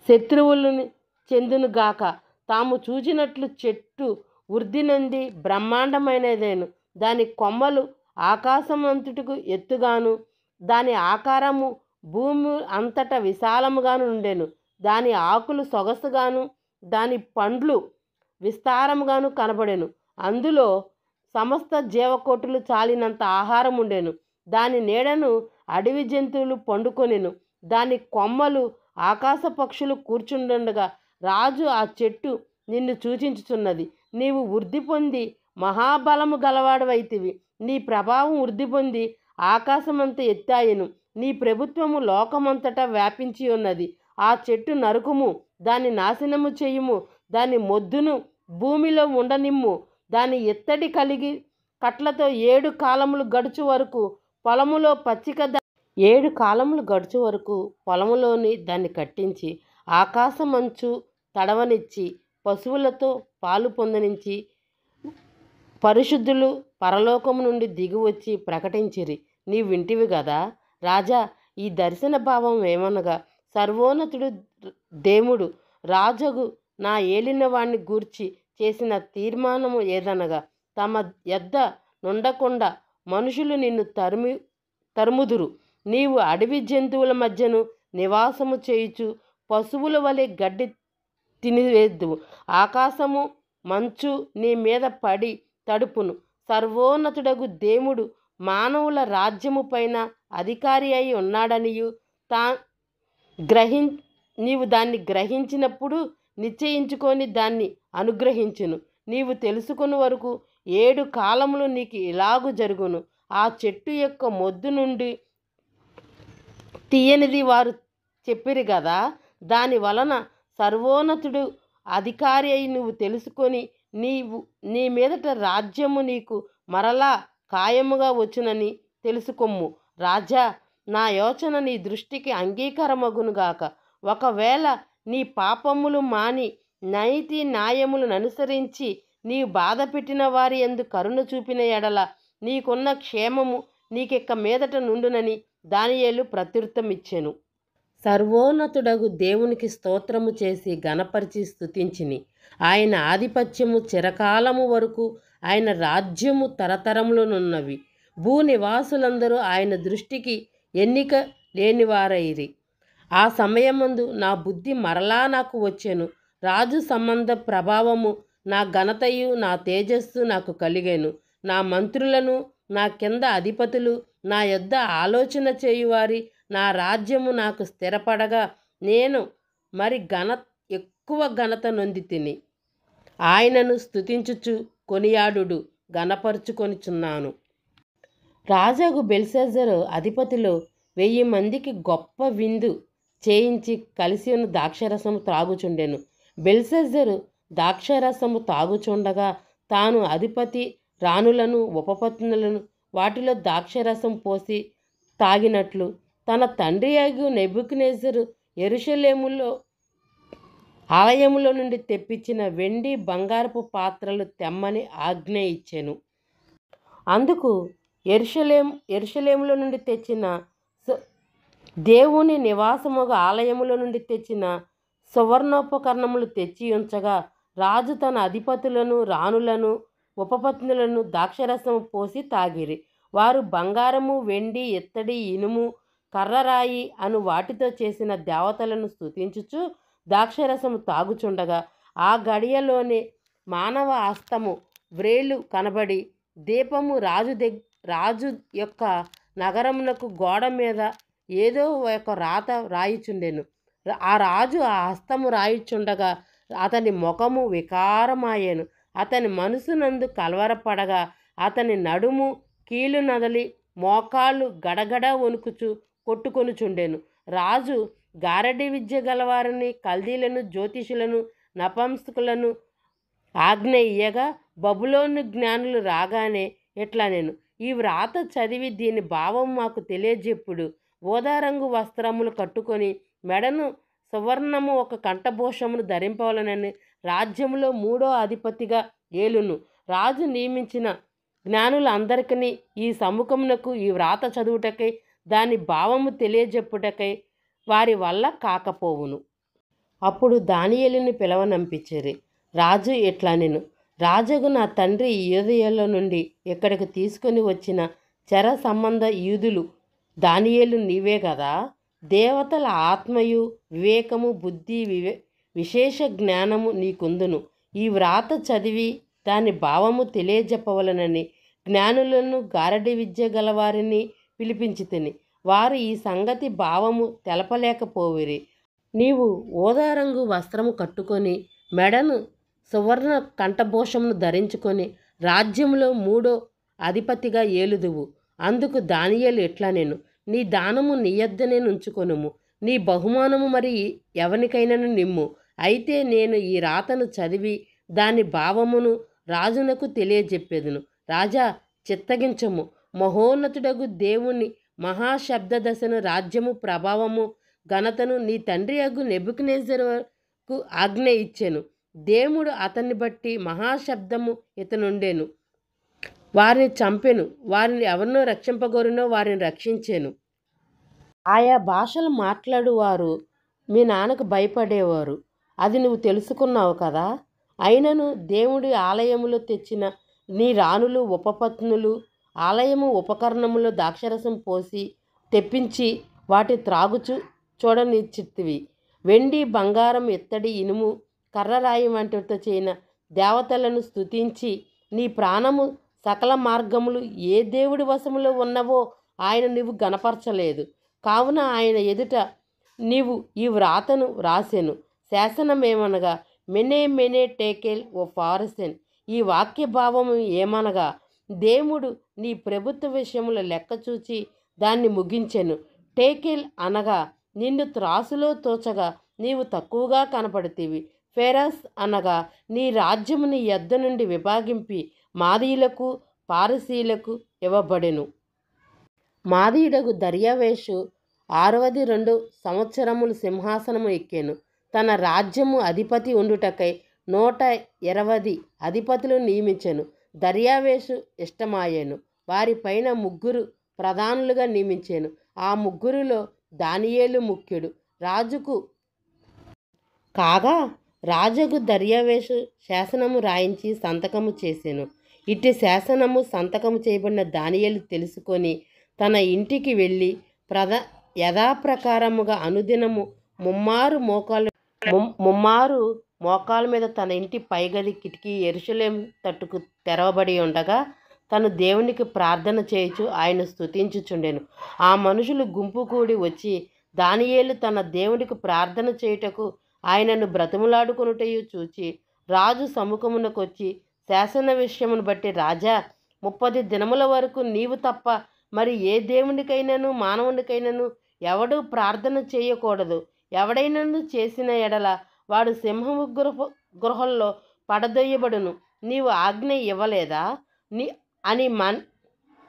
శత్రువులను చెందునుగాక. తాము చూచినట్లు చెట్టు వృద్ధి నొంది బ్రహ్మాండమైనదేను. దాని కొమ్మలు ఆకాశమంతటకు ఎత్తుగాను దాని ఆకారము భూమి అంతటా విశాలముగాను ఉండెను. దాని ఆకులు సొగసుగాను దాని పండ్లు విస్తారముగాను కనబడెను. అందులో సమస్త జీవకోటులు చాలినంత ఆహారం ఉండెను. దాని నీడను అడవి జంతువులు పండుకొనెను. దాని కొమ్మలు ఆకాశ పక్షులు కూర్చుండగా రాజు, ఆ చెట్టు నిన్ను సూచించుచున్నది. నీవు వృద్ధి పొంది మహాబలము గలవాడవైతివి. నీ ప్రభావం వృద్ధి పొంది ఆకాశమంత ఎత్తాయెను. నీ ప్రభుత్వము లోకమంతటా వ్యాపించి ఉన్నది. ఆ చెట్టు నరుకుము, దాన్ని నాశనము చేయుము, దాని మొద్దును భూమిలో ఉండనిమ్ము. దాని ఎత్తడి కలిగి కట్లతో 7 కాలములు గడుచు వరకు పొలములో 7 కాలములు గడుచు వరకు పొలములోని దాన్ని కట్టించి ఆకాశమంచు తడవనిచ్చి పశువులతో పాలు పొందనించి పరిశుద్ధులు పరలోకము నుండి దిగివచ్చి ప్రకటించిరి. నీ వింటివి గదా రాజా. ఈ దర్శన భావం ఏమనగా, సర్వోన్నతుడు దేవుడు రాజగు నా ఏలినవాణ్ణి గూర్చి చేసిన తీర్మానము ఏదనగా, తమ యొద్ద నుండకుండా మనుషులు నిన్ను తరుముదురు. నీవు అడవి జంతువుల మధ్యను నివాసము చేయుచు పశువుల వలె గడ్డి తినివేద్దువు. ఆకాశము మంచు నీ మీద పడి తడుపును. సర్వోన్నతుడగు దేవుడు మానవుల రాజ్యము పైన అధికారి అయి ఉన్నాడనియు నీవు దాన్ని గ్రహించినప్పుడు నిశ్చయించుకొని దాన్ని అనుగ్రహించును. నీవు తెలుసుకుని వరకు 7 కాలములు నీకు ఇలాగు జరుగును. ఆ చెట్టు యొక్క మొద్దు నుండి తీయనిది వారు చెప్పిరి కదా. దాని వలన సర్వోన్నతుడు అధికారి అయి నువ్వు తెలుసుకొని నీ మీదట రాజ్యము నీకు మరలా ఖాయముగా వచ్చునని తెలుసుకొమ్ము. రాజా, నా యోచన నీ దృష్టికి అంగీకారమగునుగాక. ఒకవేళ నీ పాపములు మాని నైతి న్యాయములను అనుసరించి నీవు బాధ పెట్టిన వారి యందు కరుణ చూపిన ఎడల నీకున్న క్షేమము నీకిక్క మీదట నుండునని దానియేలు ప్రత్యుత్తరమిచ్చెను. సర్వోన్నతుడగు దేవునికి స్తోత్రము చేసి గణపరిచి స్తుతించిని. ఆయన ఆధిపత్యము చిరకాలము వరకు, ఆయన రాజ్యము తరతరములనున్నవి. భూనివాసులందరూ ఆయన దృష్టికి ఎన్నిక లేనివారైరి. ఆ సమయమందు నా బుద్ధి మరలా నాకు వచ్చెను. రాజు సంబంధ ప్రభావము, నా ఘనతయు నా తేజస్సు నాకు కలిగెను. నా మంత్రులను, నా కింద అధిపతులు, నా యొద్ద ఆలోచన చేయువారి, నా రాజ్యము నాకు స్థిరపడగా నేను మరి ఎక్కువ ఘనత నొందితిని. ఆయనను స్తుతించుచు కొనియాడుడు ఘనపరుచుకొనిచున్నాను. రాజగు బెల్షస్సరు అధిపతిలో 1000 మందికి గొప్ప విందు చేయించి కలిసి ఉన్న ద్రాక్షరసము త్రాగుచుండెను. బెల్షస్సరు ద్రాక్షరసము తాగుచుండగా తాను అధిపతి రాణులను ఉపపత్నులను వాటిలో ద్రాక్షరసం పోసి తాగినట్లు తన తండ్రి అగు నెబుకద్నెజరు యెరూషలేములో ఆలయములో నుండి తెప్పించిన వెండి బంగారపు పాత్రలు తెమ్మని ఆజ్ఞ ఇచ్చెను. అందుకు యెరూషలేములో నుండి తెచ్చిన దేవుని నివాసముగా ఆలయములో నుండి తెచ్చిన సువర్ణోపకరణములు తెచ్చి ఉంచగా రాజు తన అధిపతులను రాణులను ఉపపత్నులను ద్రాక్షరసము పోసి తాగిరి. వారు బంగారము వెండి ఇత్తడి ఇనుము కర్రరాయి అను వాటితో చేసిన దేవతలను స్తుతించుచు ద్రాక్షరసము తాగుచుండగా ఆ గడియలోనే మానవ హస్తము వ్రేలు కనబడి దీపము రాజు యొక్క నగరమునకు గోడ మీద ఏదో ఒక రాత రాయిచుండెను. ఆ రాజు ఆ హస్తము రాయిచుండగా అతని ముఖము వికారమాయెను. అతని మనసునందు కలవరపడగా అతని నడుము కీలు నదలి మోకాళ్ళు గడగడ వణుకుచు కొట్టుకొనుచుండెను. రాజు గారడి విద్య గలవారిని కల్దీలను జ్యోతిషులను నపుంసకులను ఆజ్ఞ ఇయ్యగా బబులోను జ్ఞానులు రాగానే ఇట్లా నేను ఈ వ్రాత చదివి దీని భావం మాకు తెలియజెప్పుడు. ఊదారంగు వస్త్రములు కట్టుకొని మెడను సువర్ణము ఒక కంఠభూషమును ధరింపవలనని రాజ్యములో 3వ అధిపతిగా ఏలును. రాజు నియమించిన జ్ఞానులందరికీ ఈ సముఖమునకు ఈ వ్రాత చదువుటకై దాని భావము తెలియజెప్పుటకై వారి వల్ల కాకపోవును. అప్పుడు దానియేలుని పిలవనంపించిరి. రాజు ఇట్లా నేను రాజుకు నా తండ్రి యూదయలో నుండి ఇక్కడికి తీసుకొని వచ్చిన చెర సంబంధ యూదులు దానియేలు నీవే కదా. దేవతల ఆత్మయు వివేకము బుద్ధి విశేష జ్ఞానము నీకుందును. ఈ వ్రాత చదివి దాని భావము తెలియజెప్పవలనని జ్ఞానులను గారడి విద్య గలవారిని పిలిపించితిని. వారు ఈ సంగతి భావము తెలపలేకపోవిరి. నీవు ఊదారంగు వస్త్రము కట్టుకొని మెడను సువర్ణ కంఠభూషమును ధరించుకొని రాజ్యములో 3వ అధిపతిగా ఏలుదువు. అందుకు దానియేలు ఎట్లా నేను నీ దానము నీ యొద్దనే నుంచుకొనుము, నీ బహుమానము మరి ఎవనికైనాను నిమ్ము. అయితే నేను ఈ రాతను చదివి దాని భావమును రాజునకు తెలియజెప్పేదును. రాజా చిత్తగించము. మహోన్నతుడగు దేవుని మహాశబ్దదశను రాజ్యము ప్రభావము ఘనతను నీ తండ్రి అగు నెబుకద్నెజరుకు ఆజ్ఞ ఇచ్చెను. దేవుడు అతన్ని బట్టి మహాశబ్దము ఇతనుండెను. వారిని చంపెను. వారిని ఎవరినో రక్షింపగోరినో వారిని రక్షించెను. ఆయా భాషలు మాట్లాడువారు మీ నాన్నకు భయపడేవారు. అది నువ్వు తెలుసుకున్నావు కదా. అయినను దేవుడి ఆలయములో తెచ్చిన నీ రాణులు ఉపపత్నులు ఆలయము ఉపకరణములో ద్రాక్షరసం పోసి తెప్పించి వాటి త్రాగుచు చూడనిచ్చితివి. వెండి బంగారం ఇత్తడి ఇనుము కర్రరాయి వంటితో చేయన దేవతలను స్తుతించి నీ ప్రాణము సకల మార్గములు ఏ దేవుడి వశములో ఉన్నవో ఆయన నీవు గనపరచలేదు. కావున ఆయన ఎదుట నీవు ఈ వ్రాతను రాసెను. శాసనమేమనగా మెనే మెనే టేకెల్ ఓ ఫారసెన్. ఈ వాక్య భావము ఏమనగా దేవుడు నీ ప్రభుత్వ విషయముల లెక్క చూచి దాన్ని ముగించెను. టేకెల్ అనగా నిన్ను త్రాసులో తోచగా నీవు తక్కువగా కనపడితివి. ఫెరస్ అనగా నీ రాజ్యము నీ యొద్ద నుండి విభాగింపి మాదీయులకు పారసీలకు ఇవ్వబడెను. మాదీయుడగు దర్యావేషు 62 సంవత్సరములు సింహాసనము ఎక్కెను. తన రాజ్యము అధిపతి ఉండుటకై 120 అధిపతులు నియమించెను. దర్యావేషు ఇష్టమాయెను. వారిపైన 3 ప్రధానులుగా నియమించెను. ఆ 3లో దానియేలు ముఖ్యుడు. రాజుకు దర్యావేషు శాసనము రాయించి సంతకము చేసెను. ఇట్టి శాసనము సంతకము చేయబడిన దానియేలు తెలుసుకొని తన ఇంటికి వెళ్ళి యథాప్రకారముగా అనుదినము ముమ్మారు మోకాల మీద తన ఇంటి పైగది కిటికీ యెరూషలేము తట్టుకు తెరవబడి ఉండగా తను దేవునికి ప్రార్థన చేయుచు ఆయన స్తుతించుచుండెను. ఆ మనుషులు గుంపు కూడి వచ్చి దానియేలు తన దేవునికి ప్రార్థన చేయుటకు ఆయనను బ్రతిమలాడుకొనుటయు చూచి రాజు సముఖమునకొచ్చి శాసన విషయమును బట్టి రాజా 30 దినముల వరకు నీవు తప్ప మరి ఏ దేవునికైనాను మానవునికైనాను ఎవడూ ప్రార్థన చేయకూడదు. ఎవడైనాను చేసిన ఎడల వాడు సింహము గృహంలో పడదొయ్యబడును. నీవు ఆజ్ఞ ఇవ్వలేదా అని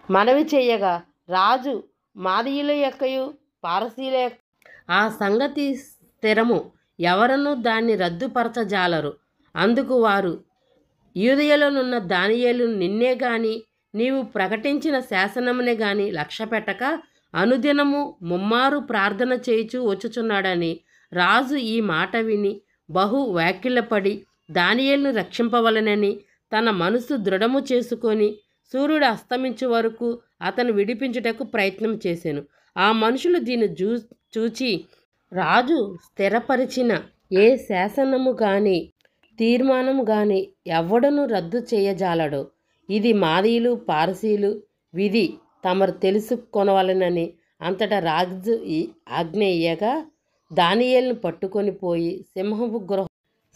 మనవి చేయగా రాజు మాదీయుల యొక్కయు పారసీల యొక్క ఆ సంగతి స్థిరము, ఎవరనూ దాన్ని రద్దుపరచజాలరు. అందుకు వారు యూదయలోనున్న దానియేలు నిన్నే గాని నీవు ప్రకటించిన శాసనమునే గాని లక్ష్య పెట్టక అనుదినము ముమ్మారు ప్రార్థన చేయుచు వచ్చుచున్నాడని రాజు ఈ మాట విని బహు వ్యాకులపడి దానియేలును రక్షింపవలనని తన మనసు దృఢము చేసుకొని సూర్యుడు అస్తమించు వరకు అతను విడిపించుటకు ప్రయత్నం చేశాను. ఆ మనుషులు దీన్ని చూచి రాజు స్థిరపరిచిన ఏ శాసనము గాని తీర్మానము గాని ఎవ్వడను రద్దు చేయజాలడో, ఇది మాదీయులు పారసీలు విధి తమరు తెలుసుకొనవలెనని అంతటా రాజు ఆజ్ఞ ఇయ్యగా దానియేలును పట్టుకొని పోయి సింహపు గృహ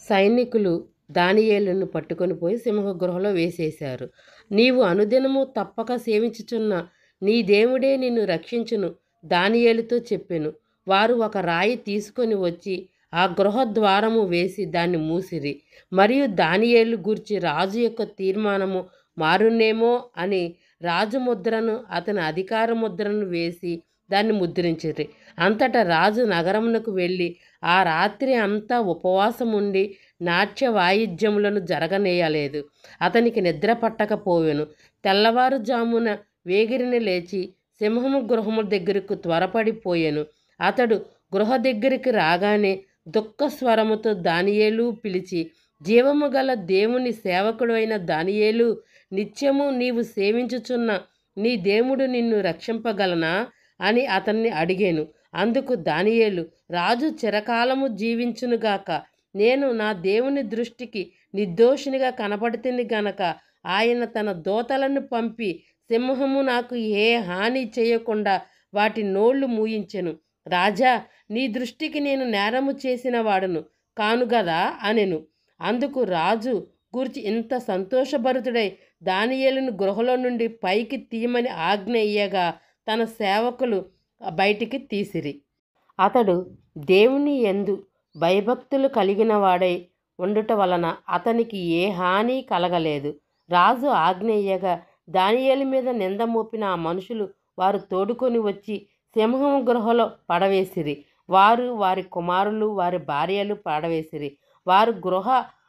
సైనికులు దానియేలును పట్టుకొని పోయి సింహ గృహలో వేసేశారు. నీవు అనుదినము తప్పక సేవించుచున్న నీ దేవుడే నిన్ను రక్షించును దానియేలుతో చెప్పెను. వారు ఒక రాయి తీసుకొని వచ్చి ఆ గృహ ద్వారము వేసి దాన్ని మూసిరి. మరియు దానియేలు గూర్చి రాజు యొక్క తీర్మానము మారునేమో అని రాజు ముద్రను అతని అధికార ముద్రను వేసి దాన్ని ముద్రించిరి. అంతటా రాజు నగరమునకు వెళ్ళి ఆ రాత్రి అంతా ఉపవాసం ఉండి నాట్య వాయిద్యములను జరగనేయలేదు. అతనికి నిద్ర పట్టకపోవెను. తెల్లవారుజామున వేగిరిని లేచి సింహము గృహము దగ్గరకు త్వరపడిపోయెను. అతడు గృహ దగ్గరికి రాగానే దుఃఖ స్వరముతో దానియేలు పిలిచి, జీవము గల దేవుని సేవకుడు అయిన దానియేలు, నిత్యము నీవు సేవించుచున్న నీ దేవుడు నిన్ను రక్షింపగలనా అని అతన్ని అడిగాను. అందుకు దానియేలు, రాజు చిరకాలము జీవించునుగాక. నేను నా దేవుని దృష్టికి నిర్దోషినిగా కనపడితిని గనక ఆయన తన దూతలను పంపి సింహము నాకు ఏ హాని చేయకుండా వాటి నోళ్లు మూయించెను. రాజా, నీ దృష్టికి నేను నేరము చేసిన వాడును కానుగదా అనెను. అందుకు రాజు గూర్చి ఇంత సంతోషభరితుడై దానియేలును గృహలో నుండి పైకి తీయమని ఆజ్ఞ ఇయ్యగా తన సేవకులు బయటికి తీసిరి. అతడు దేవుని యందు భయభక్తులు కలిగిన వాడై ఉండుట వలన అతనికి ఏ హాని కలగలేదు. రాజు ఆజ్ఞ ఇయ్యగా దానియేలు మీద నింద మోపిన ఆ మనుషులు వారు తోడుకొని వచ్చి సింహము గృహలో పడవేసిరి. వారు, వారి కుమారులు, వారి భార్యలు పడవేసిరి. వారు గృహ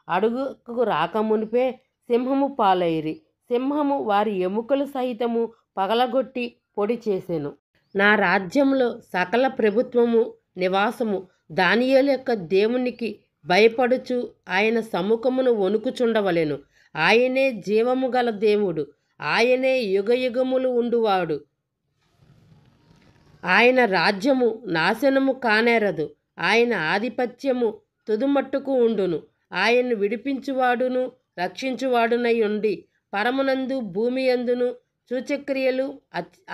అడుగుకు రాకమునిపే సింహము పాలైరి. సింహము వారి ఎముకలు సహితము పగలగొట్టి పొడి చేసెను. నా రాజ్యంలో సకల ప్రభుత్వము నివాసము దానియేలు యొక్క దేవునికి భయపడుచు ఆయన సముఖమును వణుకుచుండవలెను. ఆయనే జీవము గల దేవుడు, ఆయనే యుగయుగములు ఉండువాడు. ఆయన రాజ్యము నాశనము కానేరదు. ఆయన ఆధిపత్యము తుదుమట్టుకు ఉండును. ఆయన్ను విడిపించువాడును రక్షించువాడునై ఉండి పరమునందు భూమి యందును సూచక్రియలు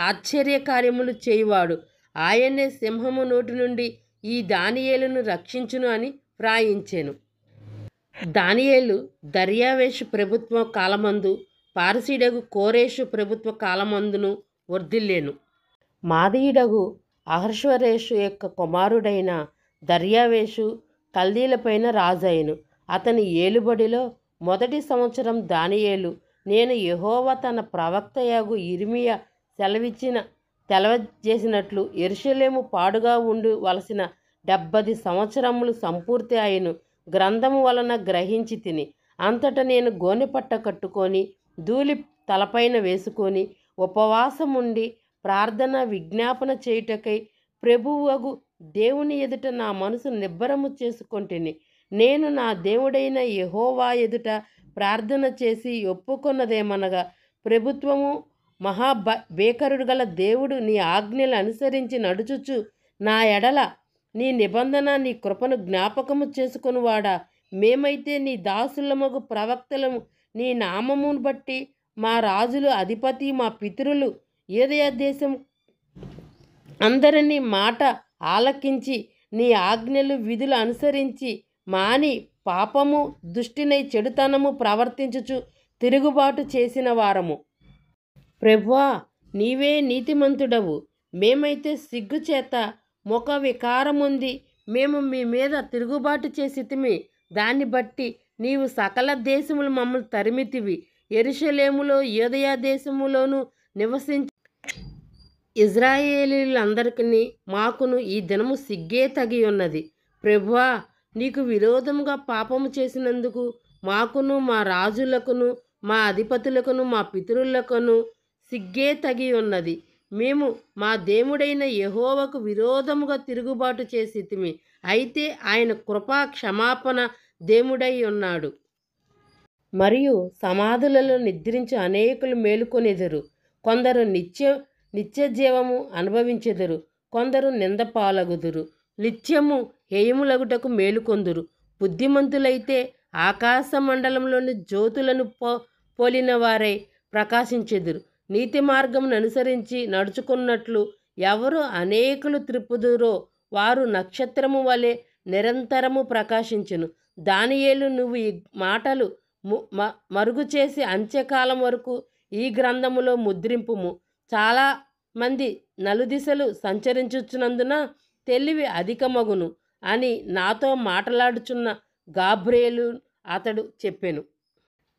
ఆశ్చర్యకార్యములు చేయువాడు. ఆయనే సింహము నోటి నుండి ఈ దానియేలును రక్షించును అని వ్రాయించెను. దానియేలు దర్యావేషు ప్రభుత్వ కాలమందు పారసీడగు కోరేషు ప్రభుత్వ కాలమందును వర్ధిల్లెను. మాదీయుడగు అహర్షవేషు యొక్క కుమారుడైన దర్యావేషు కల్దీలపైన రాజైను. అతని ఏలుబడిలో మొదటి సంవత్సరం దానియేలు, నేను యెహోవా తన ప్రవక్తయగు యిర్మీయా తెలియజేసినట్లు యెరూషలేము పాడుగా ఉండవలసిన 70 సంవత్సరములు సంపూర్తి అయ్యెను గ్రంథము వలన గ్రహించి తిని. అంతట నేను గోనెపట్ట కట్టుకొని ధూళి తలపైన వేసుకొని ఉపవాసముండి ప్రార్థన విజ్ఞాపన చేయుటకై ప్రభువగు దేవుని ఎదుట నా మనసు నిబ్బరము చేసుకొంటిని. నేను నా దేవుడైన యెహోవా ఎదుట ప్రార్థన చేసి ఒప్పుకొన్నదేమనగా, ప్రభుత్వము భేకరుడు గల దేవుడు నీ ఆజ్ఞలు అనుసరించి నడుచుచు నా ఎడల నీ నిబంధన నీ కృపను జ్ఞాపకము చేసుకొనువాడా, మేమైతే నీ దాసులమగు ప్రవక్తలము నీ నామమును బట్టి మా రాజులు అధిపతి మా పితరులు యూదయ దేశం అందరినీ మాట ఆలకించి నీ ఆజ్ఞలు విధులు అనుసరించి మాని పాపము దుష్టినై చెడుతనము ప్రవర్తించుచు తిరుగుబాటు చేసిన వారము. ప్రభువా, నీవే నీతిమంతుడవు. మేమైతే సిగ్గుచేత ముఖ వికారముంది మేము మీ మీద తిరుగుబాటు చేసితిమి. దాన్ని బట్టి నీవు సకల దేశములు మమ్మల్ని తరిమితివి. యెరూషలేములో యూదయ దేశములోను నివసించి ఇజ్రాయేలీలందరికీ మాకును ఈ దినము సిగ్గే తగి ఉన్నది. ప్రభువా, నీకు విరోధముగా పాపము చేసినందుకు మాకును మా రాజులకును మా అధిపతులకును మా పితరులకును సిగ్గే తగి ఉన్నది. మేము మా దేవుడైన యెహోవాకు విరోధముగా తిరుగుబాటు చేసితిమి. అయితే ఆయన కృపా క్షమాపణ దేవుడై ఉన్నాడు. మరియు సమాధులలో నిద్రించు అనేకులు మేలుకొనెదరు. కొందరు నిత్య జీవము అనుభవించెదరు. కొందరు నింద పాలగుదురు. నిత్యము హేయములగుటకు మేలుకొందురు. బుద్ధిమంతులైతే ఆకాశ మండలంలోని జ్యోతులను పోలిన వారై ప్రకాశించెదరు. నీతి మార్గమును అనుసరించి నడుచుకున్నట్లు ఎవరు అనేకులు త్రిప్పుదురో వారు నక్షత్రము వలె నిరంతరము ప్రకాశించును. దానియేలు, నువ్వు ఈ మాటలు మరుగు చేసి అంత్యకాలం వరకు ఈ గ్రంథములో ముద్రింపుము. చాలా మంది నలుదిశలు సంచరించుచున్నందున తెలివి అధికమగును అని నాతో మాట్లాడుచున్న గాబ్రియేలు అతడు చెప్పెను.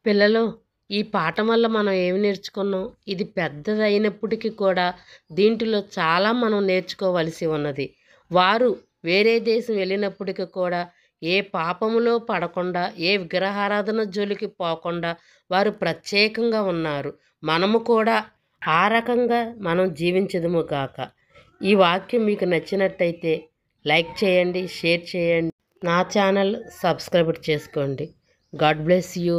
పిల్లలు, ఈ పాఠం వల్ల మనం ఏమి నేర్చుకున్నాం? ఇది పెద్దదైనప్పటికీ కూడా దీంట్లో చాలా మనం నేర్చుకోవలసి ఉన్నది. వారు వేరే దేశం వెళ్ళినప్పటికీ కూడా ఏ పాపములో పడకుండా, ఏ విగ్రహారాధన జోలికి పోకుండా వారు ప్రత్యేకంగా ఉన్నారు. మనము కూడా ఆ రకంగా మనం జీవించదుము గాక. ఈ వాక్యం మీకు నచ్చినట్టయితే లైక్ చేయండి, షేర్ చేయండి, నా ఛానల్ సబ్స్క్రైబ్ చేసుకోండి. God bless you.